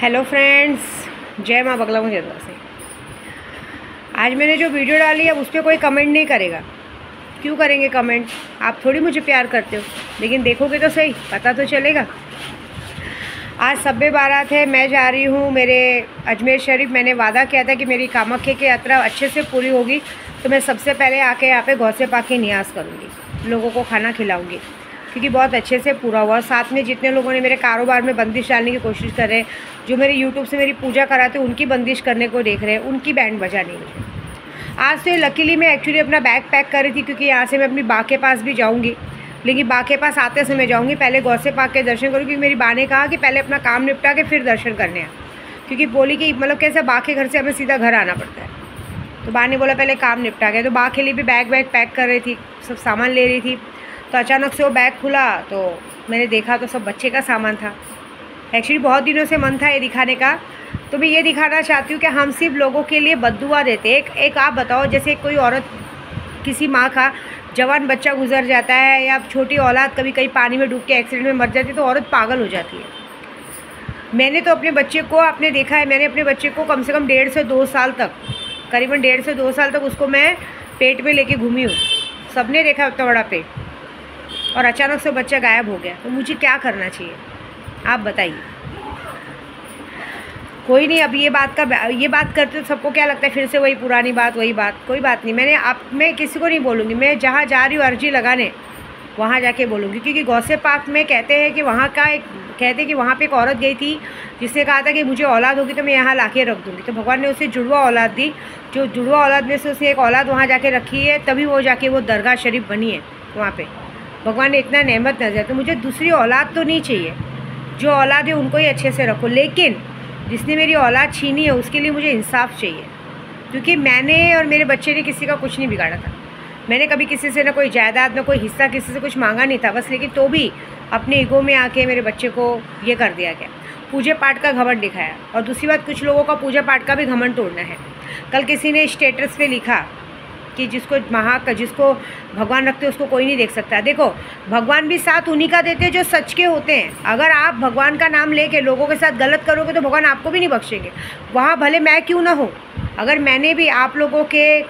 Hello friends, जय माँ बगला मुझे से। आज मैंने जो वीडियो डाली है उस पर कोई कमेंट नहीं करेगा। क्यों करेंगे कमेंट? आप थोड़ी मुझे प्यार करते हो, लेकिन देखोगे तो सही, पता तो चलेगा। आज सब्बे बारात है, मैं जा रही हूँ मेरे अजमेर शरीफ। मैंने वादा किया था कि मेरी कामाख्या की यात्रा अच्छे से पूरी होगी तो मैं सबसे पहले आके यहाँ पे गौसे पाक की नियाज़ करूँगी, लोगों को खाना खिलाऊँगी, क्योंकि बहुत अच्छे से पूरा हुआ। साथ में जितने लोगों ने मेरे कारोबार में बंदिश डालने की कोशिश कर रहे हैं, जो मेरे यूट्यूब से मेरी पूजा कराते हैं उनकी बंदिश करने को देख रहे हैं, उनकी बैंड बजानी है। आज तो लकीली मैं एक्चुअली अपना बैग पैक कर रही थी, क्योंकि यहाँ से मैं अपनी बा के पास भी जाऊँगी, लेकिन बा के पास आते समय जाऊँगी पहले गौसे पाक के दर्शन करूँ, क्योंकि मेरी बा ने कहा कि पहले अपना काम निपटा के फिर दर्शन करने हैं, क्योंकि बोली कि मतलब कैसे बा के घर से हमें सीधा घर आना पड़ता है। तो बा ने बोला पहले काम निपटा के। तो बा के लिए भी बैग पैक कर रही थी, सब सामान ले रही थी। तो अचानक से वो बैग खुला तो मैंने देखा तो सब बच्चे का सामान था। एक्चुअली बहुत दिनों से मन था ये दिखाने का, तो मैं ये दिखाना चाहती हूँ कि हम सिर्फ लोगों के लिए बद्दुआ देते हैं। एक आप बताओ, जैसे कोई औरत, किसी माँ का जवान बच्चा गुजर जाता है या छोटी औलाद कभी कहीं पानी में डूब के एक्सीडेंट में मर जाती है तो औरत पागल हो जाती है। मैंने तो अपने बच्चे को, आपने देखा है, मैंने अपने बच्चे को कम से कम 1.5 से 2 साल तक, करीबन 1.5 से 2 साल तक उसको मैं पेट में लेके घूमी हूँ। सबने देखा उतना बड़ा पेट, और अचानक से बच्चा गायब हो गया। तो मुझे क्या करना चाहिए आप बताइए? कोई नहीं, अब ये बात करते तो सबको क्या लगता है फिर से वही पुरानी बात, वही बात। कोई बात नहीं, मैं किसी को नहीं बोलूँगी। मैं जहाँ जा रही हूँ अर्जी लगाने, वहाँ जाके बोलूँगी, क्योंकि गौसे पाक में कहते हैं कि कहते हैं कि वहाँ पे एक औरत गई थी जिसने कहा था कि मुझे औलाद होगी तो मैं यहाँ ला के रख दूँगी। तो भगवान ने उसे जुड़वा औलाद दी। जो जुड़वा औलाद में से उसने एक औलाद वहाँ जाके रखी है, तभी वो जाके वो दरगाह शरीफ बनी है। वहाँ पे भगवान ने इतना नेमत नजर। तो मुझे दूसरी औलाद तो नहीं चाहिए, जो औलाद है उनको ही अच्छे से रखो, लेकिन जिसने मेरी औलाद छीनी है उसके लिए मुझे इंसाफ चाहिए, क्योंकि मैंने और मेरे बच्चे ने किसी का कुछ नहीं बिगाड़ा था। मैंने कभी किसी से ना कोई जायदाद, ना कोई हिस्सा, किसी से कुछ मांगा नहीं था बस, लेकिन तो भी अपने ईगो में आके मेरे बच्चे को ये कर दिया गया। पूजा पाठ का घमंड दिखाया। और दूसरी बात, कुछ लोगों का पूजा पाठ का भी घमंड तोड़ना है। कल किसी ने स्टेटस पे लिखा कि जिसको भगवान रखते उसको कोई नहीं देख सकता। देखो, भगवान भी साथ उन्हीं का देते हैं जो सच के होते हैं। अगर आप भगवान का नाम लेके लोगों के साथ गलत करोगे तो भगवान आपको भी नहीं बख्शेंगे। वहाँ भले मैं क्यों ना हो, अगर मैंने भी आप लोगों के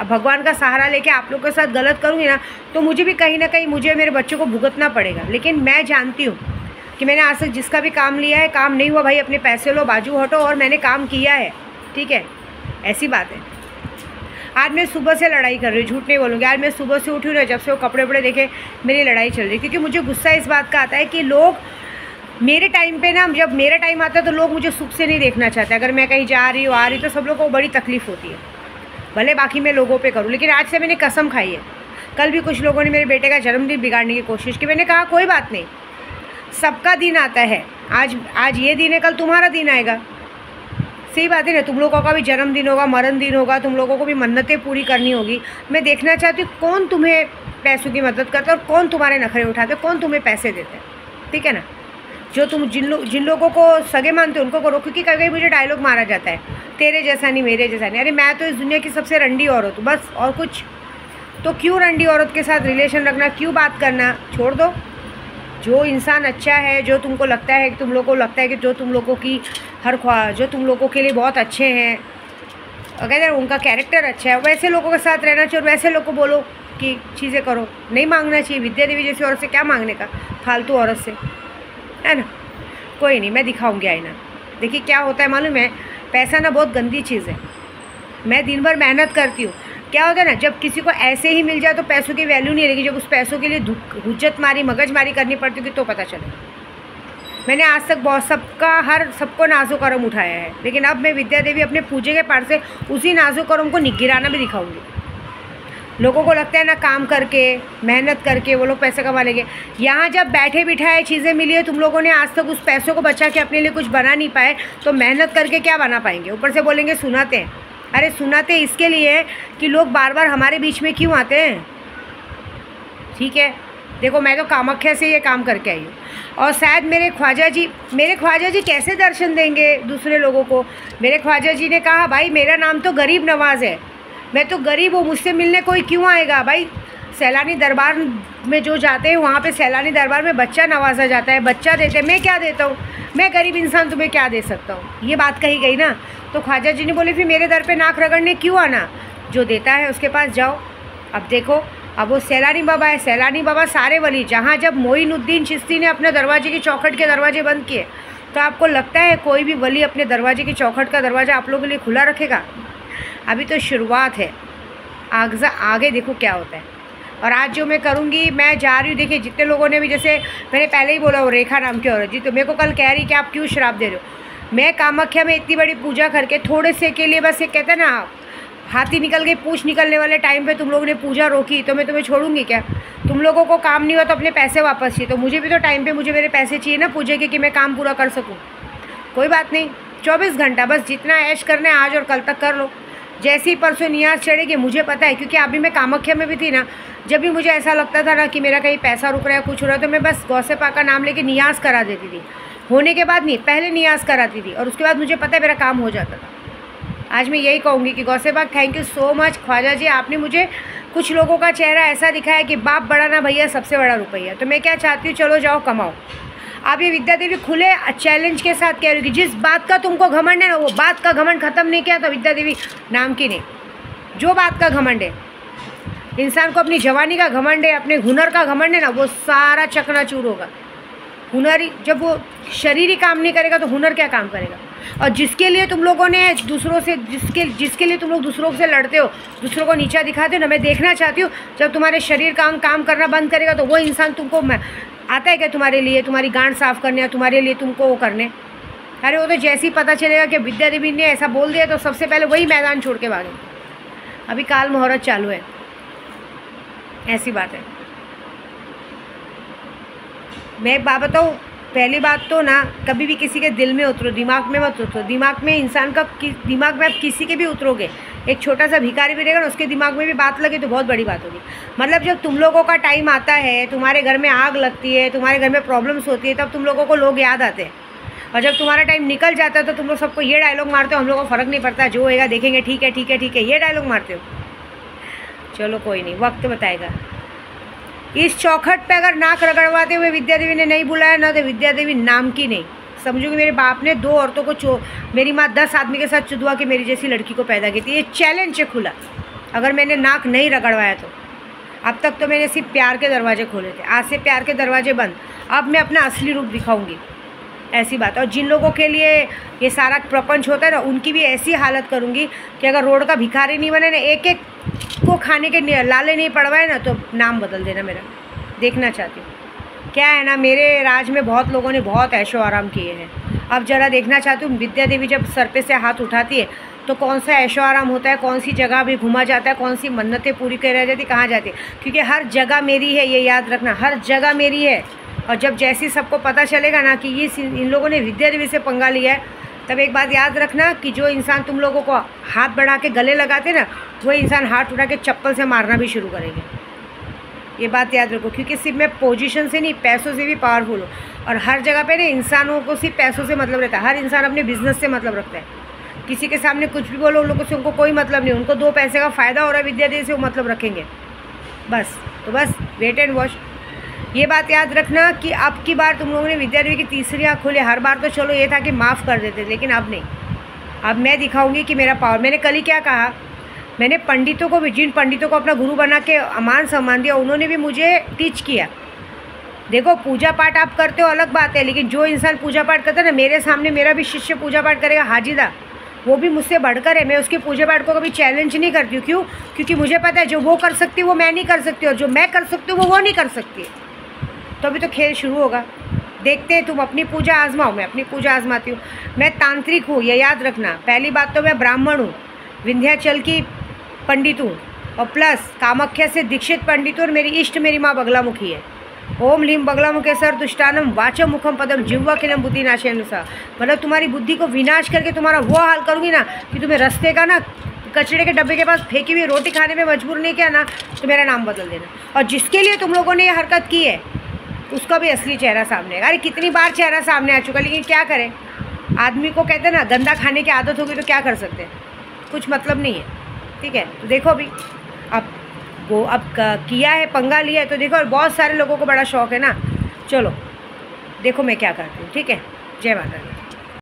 भगवान का सहारा लेके आप लोगों के साथ गलत करूँगी ना, तो मुझे भी कहीं ना कहीं मुझे मेरे बच्चों को भुगतना पड़ेगा। लेकिन मैं जानती हूँ कि मैंने आज तक जिसका भी काम लिया है, काम नहीं हुआ भाई अपने पैसे लो, बाजू हटो, और मैंने काम किया है, ठीक है, ऐसी बात है। आज मैं सुबह से लड़ाई कर रही हूँ, झूठ नहीं बोलूँगी। आज मैं सुबह से उठी हूँ ना, जब से वो कपड़े वपड़े देखे मेरी लड़ाई चल रही, क्योंकि मुझे गुस्सा इस बात का आता है कि लोग मेरे टाइम पे ना, जब मेरा टाइम आता है तो लोग मुझे सुख से नहीं देखना चाहते। अगर मैं कहीं जा रही हूँ, आ रही, तो सब लोगों को बड़ी तकलीफ़ होती है। भले बाकी मैं लोगों पे करूँ, लेकिन आज से मैंने कसम खाई है। कल भी कुछ लोगों ने मेरे बेटे का जन्मदिन बिगाड़ने की कोशिश की। मैंने कहा कोई बात नहीं, सबका दिन आता है। आज ये दिन है, कल तुम्हारा दिन आएगा। सही बात है ना, तुम लोगों का भी जन्मदिन होगा, मरण दिन होगा, तुम लोगों को भी मन्नतें पूरी करनी होगी। मैं देखना चाहती हूँ कौन तुम्हें पैसों की मदद करता है और कौन तुम्हारे नखरे उठाते, कौन तुम्हें पैसे देते हैं, ठीक है ना। जो तुम जिन लोगों को सगे मानते हो उनको करो, क्योंकि कभी मुझे डायलॉग मारा जाता है, तेरे जैसा नहीं, मेरे जैसा नहीं। अरे मैं तो इस दुनिया की सबसे रंडी औरत हूँ बस, और कुछ। तो क्यों रंडी औरत के साथ रिलेशन रखना, क्यों बात करना, छोड़ दो। जो इंसान अच्छा है, जो तुमको लगता है कि तुम लोगों को लगता है कि जो तुम लोगों की जो तुम लोगों के लिए बहुत अच्छे हैं, अगर उनका कैरेक्टर अच्छा है, वैसे लोगों के साथ रहना चाहिए। और वैसे लोग को बोलो कि चीज़ें करो, नहीं मांगना चाहिए। विद्या देवी जैसी औरत से क्या मांगने का, फालतू औरत से, है ना। कोई नहीं, मैं दिखाऊंगी आईना। देखिए क्या होता है मालूम है, पैसा ना बहुत गंदी चीज़ है। मैं दिन भर मेहनत करती हूँ, क्या होता है ना, जब किसी को ऐसे ही मिल जाए तो पैसों की वैल्यू नहीं रहेगी। जब उस पैसों के लिए हुज्जत मारी, मगजमारी करनी पड़ती होगी तो पता चले। मैंने आज तक बहुत सबको नाजो करम उठाया है, लेकिन अब मैं विद्या देवी अपने पूजे के पाठ से उसी नाजो करम को गिराना भी दिखाऊंगी। लोगों को लगता है ना काम करके, मेहनत करके वो लोग पैसे कमा लेंगे। यहाँ जब बैठे बिठाए चीज़ें मिली है, तुम लोगों ने आज तक उस पैसों को बचा के अपने लिए कुछ बना नहीं पाए, तो मेहनत करके क्या बना पाएंगे? ऊपर से बोलेंगे सुनाते हैं। अरे सुनाते इसके लिए कि लोग बार बार हमारे बीच में क्यों आते हैं, ठीक है। देखो, मैं तो कामाख्या से ये काम करके आई हूँ, और शायद मेरे ख्वाजा जी कैसे दर्शन देंगे दूसरे लोगों को। मेरे ख्वाजा जी ने कहा भाई मेरा नाम तो गरीब नवाज़ है, मैं तो गरीब हूँ, मुझसे मिलने कोई क्यों आएगा भाई। सैलानी दरबार में जो जाते हैं वहाँ पे सैलानी दरबार में बच्चा नवाजा जाता है, बच्चा देते हैं। मैं क्या देता हूँ? मैं गरीब इंसान तुम्हें क्या दे सकता हूँ? ये बात कही गई ना। तो ख्वाजा जी ने बोले फिर मेरे दर पे नाक रगड़ने क्यों आना? जो देता है उसके पास जाओ। अब देखो, अब वो सैलानी बाबा है। सैलानी बाबा सारे वली, जहाँ जब मोइनुद्दीन चिश्ती ने अपने दरवाजे की चौखट के दरवाजे बंद किए, तो आपको लगता है कोई भी वली अपने दरवाजे की चौखट का दरवाज़ा आप लोगों के लिए खुला रखेगा? अभी तो शुरुआत है, आगे देखो क्या होता है। और आज जो मैं करूँगी, मैं जा रही हूँ। देखिए जितने लोगों ने भी, जैसे मैंने पहले ही बोला, वो रेखा नाम की औरत जी तो मेरे को कल कह रही कि आप क्यों श्राप दे रहे हो। मैं कामाख्या में इतनी बड़ी पूजा करके थोड़े से के लिए बस ये कहते हैं ना, हाथी निकल गई पूछ निकलने वाले टाइम पे तुम लोगों ने पूजा रोकी, तो मैं तुम्हें छोड़ूंगी क्या? तुम लोगों को काम नहीं हुआ तो अपने पैसे वापस चाहिए, तो मुझे भी तो टाइम पे मुझे मेरे पैसे चाहिए ना पूजे के, कि मैं काम पूरा कर सकूँ। कोई बात नहीं, 24 घंटा बस जितना ऐश करना है आज और कल तक कर लो। जैसे ही परसों नियाज चढ़ेगी मुझे पता है, क्योंकि अभी मैं कामाख्या में भी थी ना, जब भी मुझे ऐसा लगता था ना कि मेरा कहीं पैसा रुक रहा है, कुछ हो रहा है, तो मैं बस गौसे पाक का नाम लेके नियाज करा देती थी। होने के बाद नहीं, पहले नियाज कराती थी और उसके बाद मुझे पता है मेरा काम हो जाता था। आज मैं यही कहूँगी कि गौसे पाक thank you so much Khwaja ji, आपने मुझे कुछ लोगों का चेहरा ऐसा दिखाया कि बाप बड़ा ना भैया, सबसे बड़ा रुपया। तो मैं क्या चाहती हूँ, चलो जाओ कमाओ। आप ये विद्या देवी खुले चैलेंज के साथ कह रही हो कि जिस बात का तुमको घमंड है ना, वो बात का घमंड ख़त्म नहीं किया तो विद्या देवी नाम की नहीं। जो बात का घमंड है, इंसान को अपनी जवानी का घमंड है, अपने हुनर का घमंड है ना, वो सारा चकनाचूर होगा। हुनर ही, जब वो शरीर ही काम नहीं करेगा तो हुनर क्या काम करेगा? और जिसके लिए तुम लोगों ने दूसरों से, जिसके लिए तुम लोग दूसरों से लड़ते हो, दूसरों को नीचा दिखाते हो ना, मैं देखना चाहती हूँ जब तुम्हारे शरीर काम करना बंद करेगा तो वो इंसान तुमको आता है क्या तुम्हारे लिए, तुम्हारी गांड साफ करने या तुम्हारे लिए तुमको वो करने? अरे वो तो जैसे ही पता चलेगा कि विद्या देवी ने ऐसा बोल दिया तो सबसे पहले वही मैदान छोड़ के भागे। अभी काल मुहूर्त चालू है, ऐसी बात है। मैं एक बात बताऊँ, पहली बात तो ना, कभी भी किसी के दिल में उतरो, दिमाग में मत उतरो। दिमाग में इंसान का, दिमाग में आप किसी के भी उतरोगे, एक छोटा सा भिखारी भी रहेगा ना, उसके दिमाग में भी बात लगे तो बहुत बड़ी बात होगी। मतलब जब तुम लोगों का टाइम आता है, तुम्हारे घर में आग लगती है, तुम्हारे घर में प्रॉब्लम्स होती है, तब तुम लोगों को लोग याद आते हैं। और जब तुम्हारा टाइम निकल जाता है तो तुम लोग सबको ये डायलॉग मारते हो, हम लोगों को फ़र्क नहीं पड़ता, जो होएगा देखेंगे, ठीक है ठीक है ठीक है, ये डायलॉग मारते हो। चलो कोई नहीं, वक्त बताएगा। इस चौखट पे अगर नाक रगड़वाते हुए विद्या देवी ने नहीं बुलाया ना, तो विद्या देवी नाम की नहीं। समझो कि मेरे बाप ने 2 औरतों को मेरी माँ 10 आदमी के साथ चुदवा के मेरी जैसी लड़की को पैदा की थी। ये चैलेंज है खुला, अगर मैंने नाक नहीं रगड़वाया तो। अब तक तो मैंने सिर्फ प्यार के दरवाजे खोले थे, आज से प्यार के दरवाजे बंद। अब मैं अपना असली रूप दिखाऊंगी, ऐसी बात। और जिन लोगों के लिए ये सारा प्रपंच होता है ना, उनकी भी ऐसी हालत करूँगी कि अगर रोड का भिखारी नहीं बने ना, एक एक को खाने के लाले नहीं पड़वाए ना, तो नाम बदल देना मेरा। देखना चाहती हूँ क्या है ना, मेरे राज में बहुत लोगों ने बहुत ऐशो आराम किए हैं। अब ज़रा देखना चाहती हूँ विद्या देवी जब सर पे से हाथ उठाती है तो कौन सा ऐशो आराम होता है, कौन सी जगह भी घुमा जाता है, कौन सी मन्नतें पूरी कर रह जाती, कहाँ जाती है। क्योंकि हर जगह मेरी है, ये याद रखना, हर जगह मेरी है। और जब जैसी सबको पता चलेगा ना कि ये इन लोगों ने विद्या देवी से पंगा लिया है, तब एक बात याद रखना कि जो इंसान तुम लोगों को हाथ बढ़ा के गले लगाते ना, वही इंसान हाथ उठा के चप्पल से मारना भी शुरू करेंगे। ये बात याद रखो, क्योंकि सिर्फ मैं पोजीशन से नहीं, पैसों से भी पावरफुल हूँ। और हर जगह पे ना इंसानों को सिर्फ पैसों से मतलब रहता है। हर इंसान अपने बिजनेस से मतलब रखता है। किसी के सामने कुछ भी बोलो, उन लोगों से उनको कोई मतलब नहीं, उनको 2 पैसे का फ़ायदा हो रहा है विद्या देवी से, वो मतलब रखेंगे बस। तो बस वेट एंड वॉच। ये बात याद रखना कि अब की बार तुम लोगों ने विद्या देवी की तीसरी आँख खोली। हर बार तो चलो ये था कि माफ़ कर देते, लेकिन अब नहीं। अब मैं दिखाऊंगी कि मेरा पावर। मैंने कल ही क्या कहा, मैंने पंडितों को भी, जिन पंडितों को अपना गुरु बना के मान सम्मान दिया, उन्होंने भी मुझे टीच किया। देखो पूजा पाठ आप करते हो अलग बात है, लेकिन जो इंसान पूजा पाठ करता है ना, मेरे सामने मेरा भी शिष्य पूजा पाठ करेगा, हाजिदा, वो भी मुझसे बढ़कर है। मैं उसके पूजा पाठ को कभी चैलेंज नहीं करती हूँ। क्यों? क्योंकि मुझे पता है जो वो कर सकती है वो मैं नहीं कर सकती, और जो मैं कर सकती हूँ वो नहीं कर सकती। तो अभी तो खेल शुरू होगा, देखते हैं। तुम अपनी पूजा आजमाओ, मैं अपनी पूजा आजमाती हूँ। मैं तांत्रिक हूँ, ये याद रखना। पहली बात तो मैं ब्राह्मण हूँ, विंध्याचल की पंडित हूँ, और प्लस कामाख्या से दीक्षित पंडित हूँ, और मेरी इष्ट मेरी माँ बगलामुखी है। ओम लीम बगलामुखेसर दुष्टानम वाचम मुखम पदम जिह्वा खिलम बुद्धि नाशेनुसा। मतलब तुम्हारी बुद्धि को विनाश करके तुम्हारा वो हाल करूँगी ना कि तुम्हें रास्ते का ना कचरे के डब्बे के पास फेंकी हुई रोटी खाने में मजबूर नहीं किया ना, तो मेरा नाम बदल देना। और जिसके लिए तुम लोगों ने ये हरकत की है उसका भी असली चेहरा सामने आएगा। अरे कितनी बार चेहरा सामने आ चुका, लेकिन क्या करें, आदमी को कहते हैं ना गंदा खाने की आदत होगी तो क्या कर सकते हैं, कुछ मतलब नहीं है। ठीक है, तो देखो अभी अब अब किया है, पंगा लिया है, तो देखो और बहुत सारे लोगों को बड़ा शौक़ है ना। चलो देखो मैं क्या करती हूँ, ठीक है। जय माता दी।